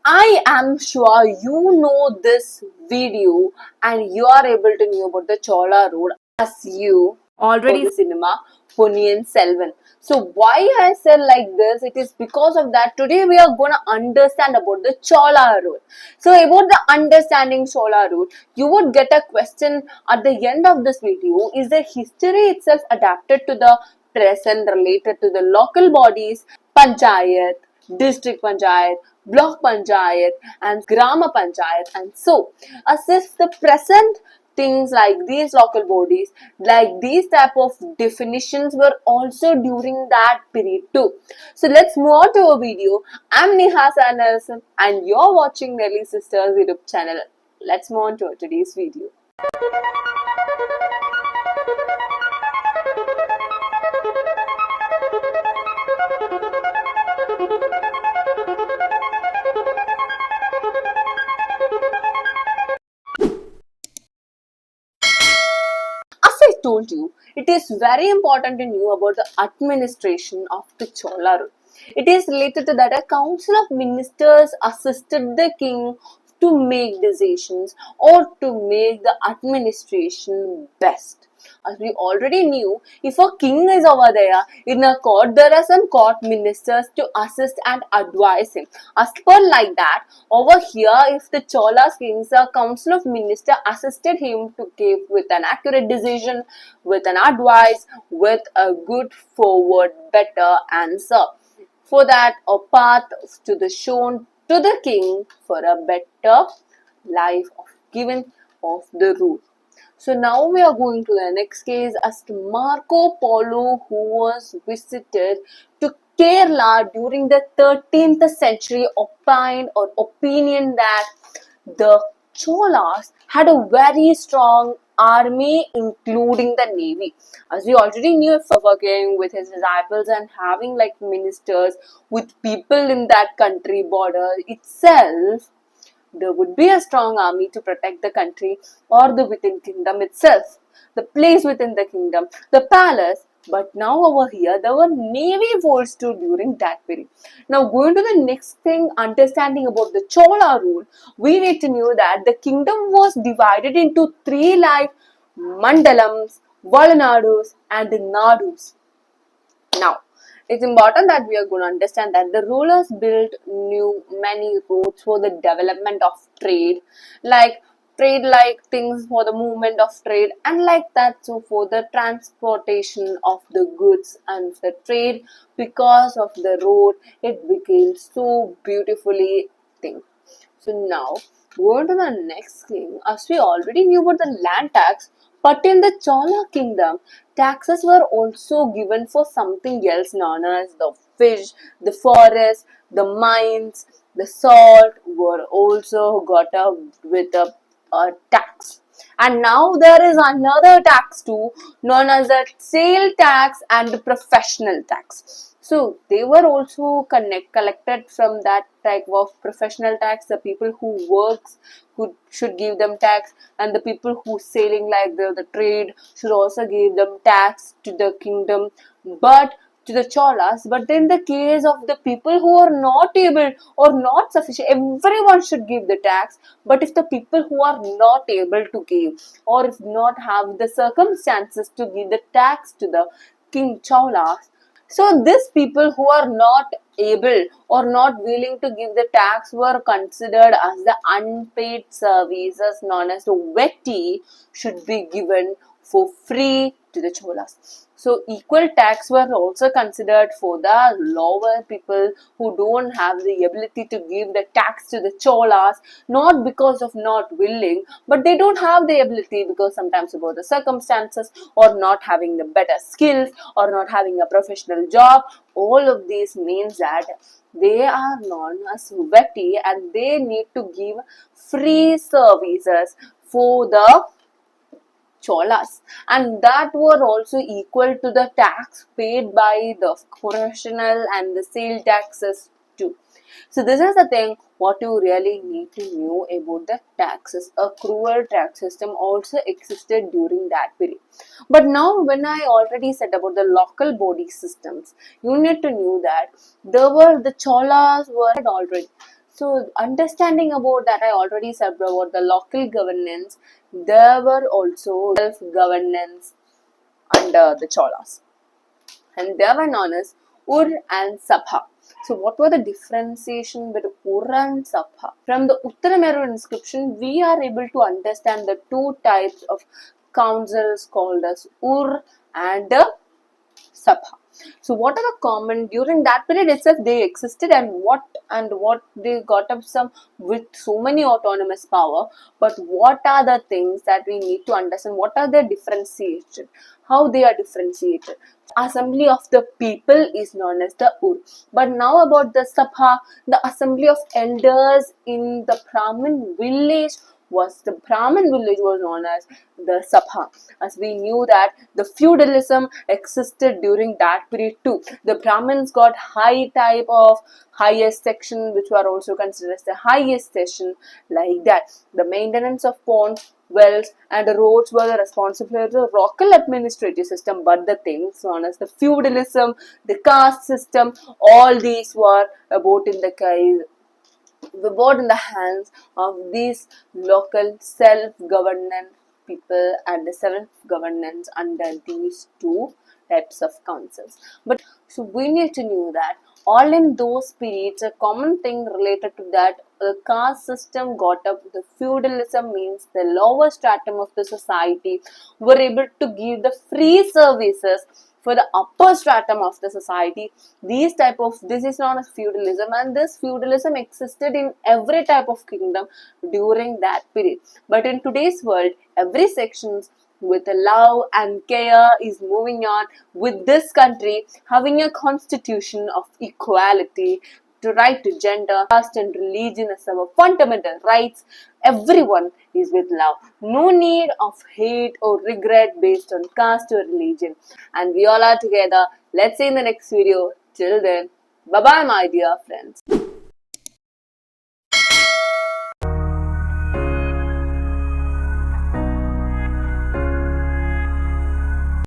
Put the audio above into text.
I am sure you know this video and you are able to know about the Chola Road as you Already. the cinema Ponniyin Selvan. So why I said like this? It is because of that. Today we are gonna understand about the Chola Road. So about the understanding Chola Road, you would get a question at the end of this video. Is the history itself adapted to the present related to the local bodies, panchayat, district panchayat, block panchayat, and grama panchayat, and so as if the present things like these local bodies, like these type of definitions were also during that period too. So let's move on to a video. I'm Neha and you're watching Nelly Sisters YouTube channel. Let's move on to today's video. As I told you, it is very important to know about the administration of the Chola rule. It is related to that a council of ministers assisted the king to make decisions or to make the administration best. As we already knew, if a king is over there in a court, there are some court ministers to assist and advise him. As per like that, over here, if the Chola's kings, a council of ministers assisted him to give with an accurate decision, with an advice, with a good forward, better answer. For that, a path to the shown to the king for a better life of giving of the rule. So now we are going to the next case as to Marco Polo, who was visited to Kerala during the 13th century, opined or opinion that the Cholas had a very strong army, including the navy. As we already knew, if working with his disciples and having like ministers with people in that country border itself, there would be a strong army to protect the country or the within kingdom itself, the place within the kingdom, the palace. But now over here, there were navy force too during that period. Now going to the next thing, understanding about the Chola rule, we need to know that the kingdom was divided into three like mandalams, valanadus, and the nadus. Now, it's important that we are going to understand that the rulers built new many roads for the development of trade like things for the movement of trade and like that so for the transportation of the goods and the trade because of the road it became so beautifully thing. So now, going to the next thing, as we already knew about the land tax, but in the Chola kingdom, taxes were also given for something else known as the fish, the forest, the mines, the salt were also got up with a tax. And now there is another tax too, known as the sale tax and the professional tax. So they were also collected from that type of professional tax. The people who works who should give them tax, and the people who selling like the trade should also give them tax to the kingdom. But to the Cholas, but in the case of the people who are not able or not sufficient, everyone should give the tax. But if the people who are not able to give or if not have the circumstances to give the tax to the King Cholas, so these people who are not able or not willing to give the tax were considered as the unpaid services known as the vetti should be given for free to the Cholas. So equal tax were also considered for the lower people who don't have the ability to give the tax to the Cholas, not because of not willing, but they don't have the ability because sometimes about the circumstances or not having the better skills or not having a professional job. All of these means that they are known as vetti and they need to give free services for the Cholas, and that were also equal to the tax paid by the professional and the sale taxes too. So this is the thing what you really need to know about the taxes. A cruel tax system also existed during that period. But now when I already said about the local body systems, you need to know that there were the Cholas were already. So understanding about that, I already said about the local governance. There were also self-governance under the Cholas, and they were known as Ur and Sabha. So, what were the differentiation between Ur and Sabha? From the Uttarameru inscription, we are able to understand the two types of councils called as Ur and Sabha. So, what are the common during that period itself they existed, and what they got up some with so many autonomous power. But what are the things that we need to understand? What are their differentiation? How they are differentiated? Assembly of the people is known as the Ur. But now about the Sabha, the assembly of elders in the Brahmin village was known as the Sabha. As we knew that the feudalism existed during that period too. The Brahmins got high type of highest section, which were also considered as the highest section, like that. The maintenance of ponds, wells, and roads were the responsibility of the local administrative system, but the things known as the feudalism, the caste system, all these were about in the in the hands of these local self-governance people and the self-governance under these two types of councils. But so we need to know that all in those periods, a common thing related to that, the caste system got up. The feudalism means the lower stratum of the society were able to give the free services for the upper stratum of the society. This is known as feudalism, and this feudalism existed in every type of kingdom during that period. But in today's world, every section with love and care is moving on with this country having a constitution of equality, to right to gender, caste and religion as our fundamental rights. Everyone is with love. No need of hate or regret based on caste or religion. And we all are together. Let's see in the next video. Till then, bye bye, my dear friends.